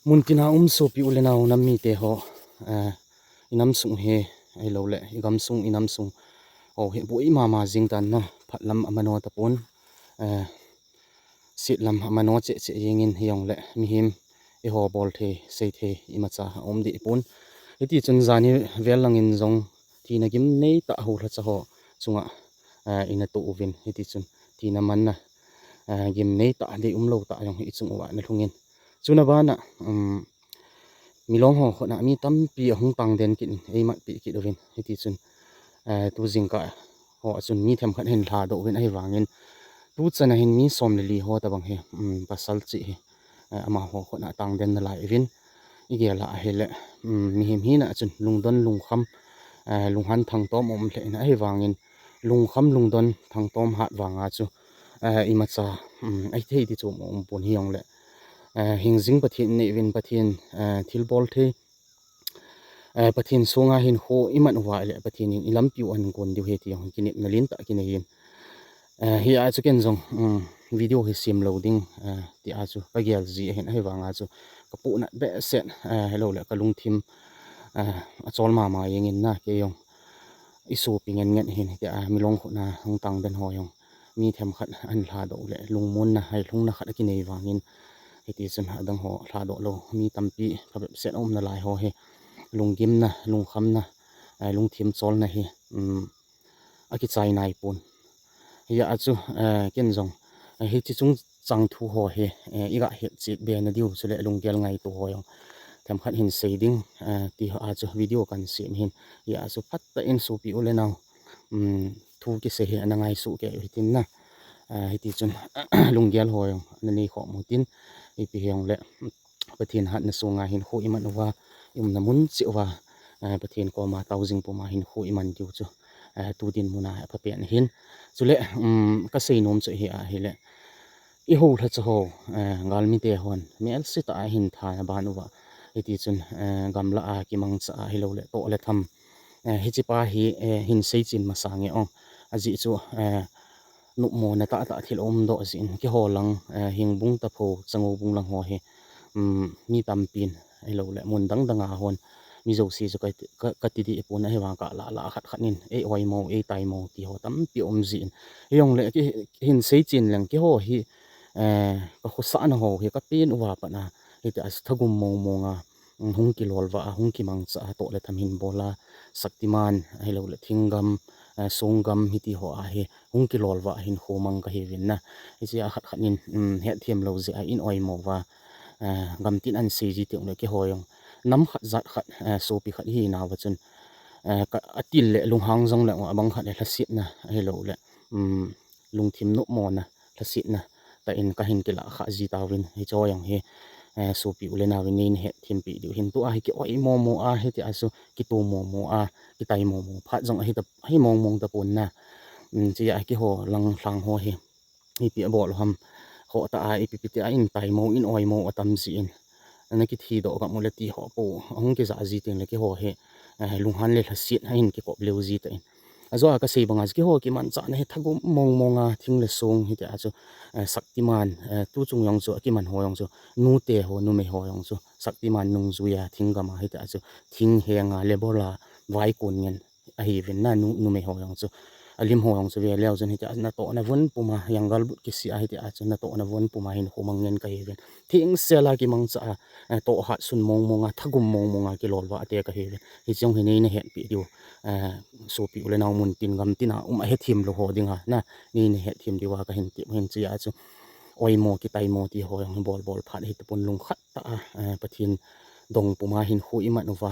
muntina sopi ulena nammi te ho inam sung he ai lo le igam sung inam sung ho he boi mama jing tan na phatlam amano tapon sitlam amano che yengin hiong le mihim e ho bol the sei the imacha om di pon iti chun zani velangin zong tina gim nei ta ho la cha ho chunga ina to uvin iti chun tina manna gim nei ta de umlo ta yong hi chung wa na thungin chuna bana milong ho khona mi tampi hung pang den kin eima pi ki dovin iti chun tu jingka ho chun mi them khan hen thla do win ai wangin tu chana hin mi som li ho ta bang he pasal chi ama ho khona tang den na lai win igela hele mi him hi na chun lungdon lungkham lunghan thang tom om hle na ai wangin lungkham lungdon thang tom hat wanga chu imacha ai thei ti chu om pon hiong le hingjing pathin nei win pathin thilbol the pathin songa hin ho iman wa le pathin in ilampiu an gon diu he ti hong kinip na lin ta kinein hi a chu ken jong video hi sim loading ti a chu pagial ji hen ai wanga chu kapu na be set hello le kalung thim achol mama yengin na ke yong isu pingen ngen hin ti a milong khona hong tang den ho yong mi them khat an hla do le lungmon na hai lung na khat ki nei wangin iti chun adang ho hla do lo mi tampi khabe set om na lai ho he lunggim na lungkham na lungthim chol na hi aki chai nai pun ya achu ken jong hi chi chung chang thu ho he iga he chi be na diu chule lunggel ngai to ho yong tham khat hin shading ti ha chu video kan sim hin ya chu phatta in su pi ule naw thu ki se he anangai su ke hitin na hiti chun lunggel ho yong nani kho mutin ipi hiong le pathin hat na sunga hin khu iman wa na mun chi wa pathin ko ma tausing pu ma hin khu iman diu chu tu din muna pha pen hin chule ka sei nom chu hi a hi le I ho tha chu ho ngal mi te hon mel sit a hin tha na ba nu wa iti chun gamla a ki mang cha hi lo le to le tham hi chi pa hi hin sei chin ma sange ong aji chu nu mo na ta thil om do sin ki ho lang hingbung ta pho chango bung lang ho he mi tampin ai lo le mun dang danga hon mi zo si chu ka ti di puna he wa ka la khat khanin e oi mo e tai mo ti ho tam pi om zin yong le ki hin sei chin lang ki ho hi ka khu sa na ho he ka pin wa pa na ite as thagum mo mo nga hung ki lol wa hung ki mang cha to le tham hin bola saktiman ai lo le thingam songgam hiti ho a he hung ki lol wa hin ho mang ka he win na isi a khat khanin he thiam lo ze a in oi mo wa gam tin an si ji te le ki ho yong nam khat zat khat so pi khat hi na wa chun ka atil le lunghang jong le bang khat le hlasip na ai lo le lungthim no mo na hlasip na ta in ka hin ki la kha ji ta win hi cho yang he so pi ule na win he thim pi du hin tu a ki oi mo a he ti asu ki tu mo a ki tai mo phat jong hi ta hi mong ta pon na chi a ki ho lang thlang ho he hi pi bol ham ho ta a pi pi ti a in tai mo in oi mo atam ji in ana ki thi do ka mole ti ho po ong ki za ji ten le ki ho he lunghan le hlasip in ki kop leu ji ta in azo ka sei banga ki ho ki man cha na he thagum monga thing le song hi ta chu saktiman tu chung yong chu ki man ho yong chu nu te ho nu me ho yong chu saktiman nung zu ya thingama hi ta chu thing henga le bola vai kun ngen a hi vin na nu me ho yong chu alim ho yong chu ve leo chen hi ta na to na von puma yangal but ki si a hi ta chu na to na von puma hin ho mang ngen ka hi vin thing sela ki mang cha to hat sun monga thagum monga ki lol wa te ka hi vin hi chong hi nei na het pi diu so pi ule naw mun tin gam tina he thim lo ho dinga na ni ne he thim diwa ka hin ti hin chi a chu oi mo ki tai mo ti ho yang bol phat hi pun lung khat ta pathin dong puma hin hu i man wa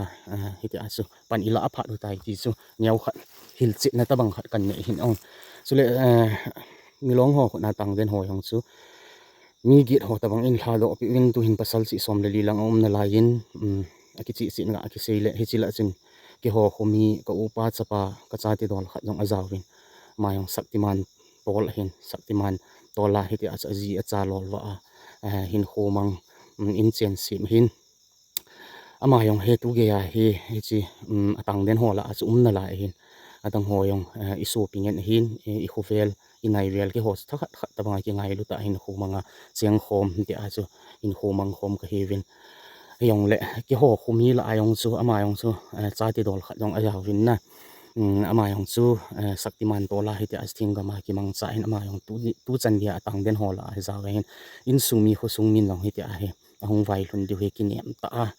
hi ti a chu pan ila phat u tai ti chu nyau khat hil chi na ta bang khat kan ne hin ong chule milong ho na tang den ho yang chu mi git ho ta bang in thla do pi win tu hin pasal chi som le li lang om na la yin aki chi chi nga aki sei le hi chi la chin ki ho khomi ka upa chapa ka cha ti dol khat jong azawin mayong saktiman tol hin saktiman tola hi ti acha ji acha lol wa hin khomang in chen sim hin ama yong he tu ge ya hi chi atang den hola achu na la hin atang ho yong isu pingen hin I khovel inai vel ki hos thakhat khat ta bang ki ngai lu ta hin khomanga cheng khom ti achu in khomang khom ka hewin yong le ki ho khumi la ayong chu ama yong chu cha ti dol khat yong aya win na ama yong chu saktiman to la hiti asting gama ki mang cha in ama yong tu chan dia tang den hola a za hin in sumi kho sung min long hiti a he ahung vai hlun di he ki nem ta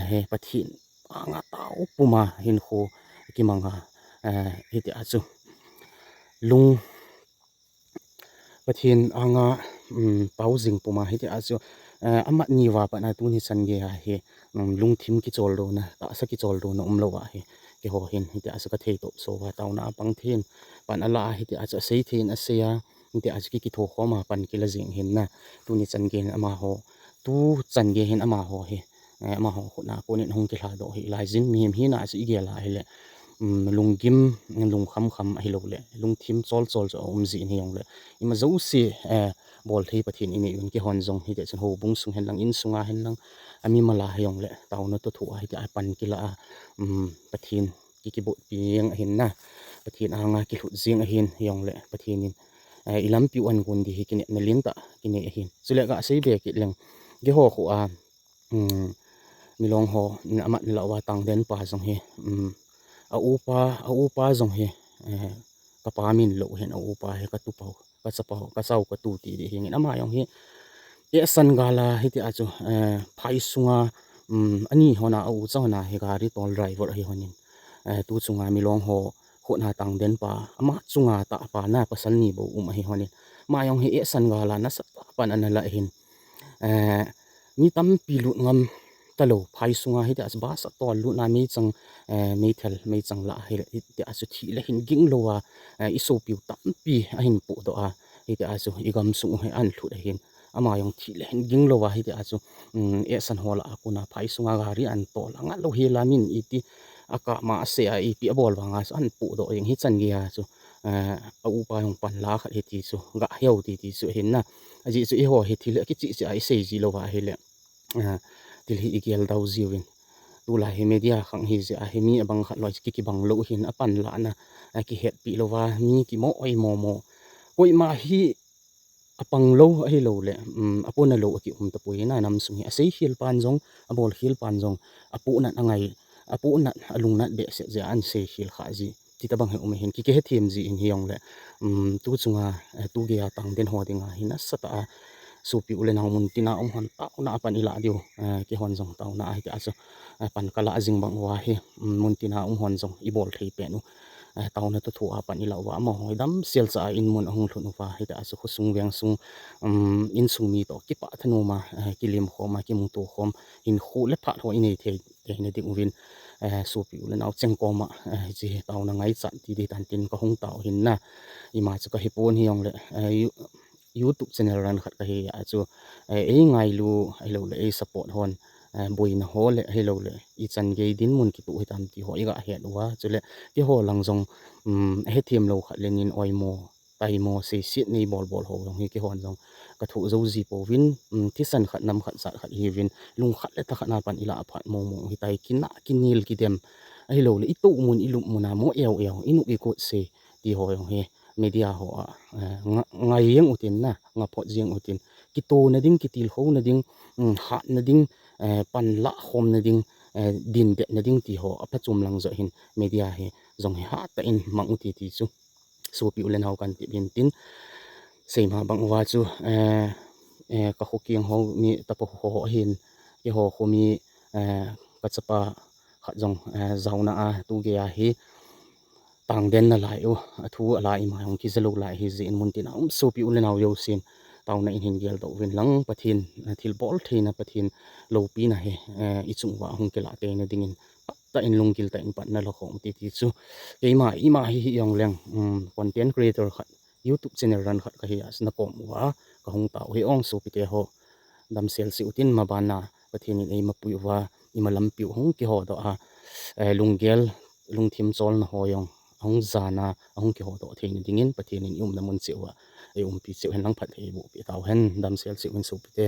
he pathin anga tau puma hin kho ki manga hiti a chu lung pathin anga pausing puma hiti a chu amat ni wa pa na tu ni chan ge a he lung thim ki chol do na ta sa ki chol do na lo wa he ki ho hin hiti a ka thei to so wa taw na pang thin pan ala hiti a cha sei thin a se ya hiti a ki tho kho ma pan ki la jing hin na tu ni chan ge ama ho tu chan ge hin ama ho he ama ho na ko ni hong ki la do hi lai jin mi hi na si ge la hele lungkim lung kham kham hi lo le lung thim chol chol zo ji ni yong le ima zo si bol thei pathin ini un ki hon jong hi te chen ho bung sung hen lang in sunga hen lang ami mala yong le taw na to thu hi te pan ki la pathin ki bot pieng hin na pathin anga ki hlut jing hin yong le pathin in ilam pi an gun di hi ki ne lin ta ki ne hin chule ga sei be ki leng ge ho khu milong ho amat la wa tang den pa jong he a upa jong he ka pa min lo hen a upa he ka tu pau ka sau ka tu ti di hing ama yong he e san gala hi ti a chu phai sunga ani hona au chana he ga ri tol driver hi honin tu chunga milong ho khona tang den pa ama chunga ta pa na pasal ni bo hi honin ma yong he e san gala na sa pan an la hin ni tam pi lu ngam talo phai sunga hi as ba sa tol lu na me chang me thel me chang la hi ti asu thi la hin ging lowa iso piu tam pi a hin pu do a hi ti asu igam su he an thu da hin ama yong thi la hin ging lowa hi ti asu e san hola akuna phai sunga gari an tol anga lo hi lamin iti aka ma se a ipi bol wanga an pu do yeng hi chan gi a chu a upa yong pan la kha hi ti chu ga heu ti chu hin na aji chu i ho hi thi le ki chi ai sei ji lowa hi le til hi igel dau ziwin tu la he media khang hi ja he mi abang khat loi ki bang lo hin apan la na ki het pi lowa mi ki mo oi mo koi ma hi apang lo hi lo le apona lo ki ta pui na nam sung hi sei hil pan jong abol hil pan jong apu na angai apu na alung na be se ja an sei hil kha ji ti ta bang he hin ki ke he thim ji in hi yong le tu chunga tu ge ya tang den ho dinga hin a sata so pi ule nang mun tina hon ta na pan ila dio ki hon jong taw na hi aso pan kala jing bang wa hi mun tina hon jong i bol thei pe nu taw na to thu a pan ila wa ma hoi dam sel cha in mun hong thunu wa hi aso khu sung weng sung in sung mi to ki pa thanu ma ki lim kho ma ki mu to khom in khu le pha ho in thei te ne ding win so pi ule naw cheng ko ma ji taw na ngai chan ti di tan tin ka hong taw hin na i ma chu ka hi pon hi yong le YouTube channel ran khat ka hi a chu ngai lu ai lo le support hon boin ho le ai lo le I chan ge din mun ki tu hi tam ti ho I ga he wa chu le ki ho lang jong he thiam lo khat lenin oi mo tai mo se sit nei bol ho jong hi ki hon jong ka thu zo ji po win thi san khat nam khat sa khat hi win lung khat le ta khat na pan ila phat mo hi tai kina kinil ki dem ai lo le I tu mun I lu muna mo eo inu I ko se ti ho jong he media ho ngai yeng utin na nga pho jeng utin ki to na ding ki til ho na ding ha na ding pan la khom na ding din de na ding ti ho apa chum lang zo hin media he zong he ha ta in mang uti ti chu so pi ulen hau kan ti bin tin seima bang wa chu ka ho kiang ho mi ta po ho hin ki ho khomi ka chapa kha jong zauna a tu ge a hi tang den na lai o thu ala I ma hong ki zalo lai hi zin mun tin so pi ulen au yo sin taw na in hin gel do win lang pathin thil bol theina pathin lo pi na he I chung wa hong ke la te na dingin ta in lungkil ta in pat na lo khom ti ti chu ke ma hi yong leng content creator khat YouTube channel ran khat ka hi as na kom wa ka hong taw hi ong so pi te ho dam sel si utin ma bana pathin in ei ma pui wa I ma lam pi hong ki ho do lungel lungthim chol na ho yong hong zana hong ki ho do thein dingin pathin in na mun chewa pi chew hen lang phat hei bu pi taw hen dam sel si un su pi te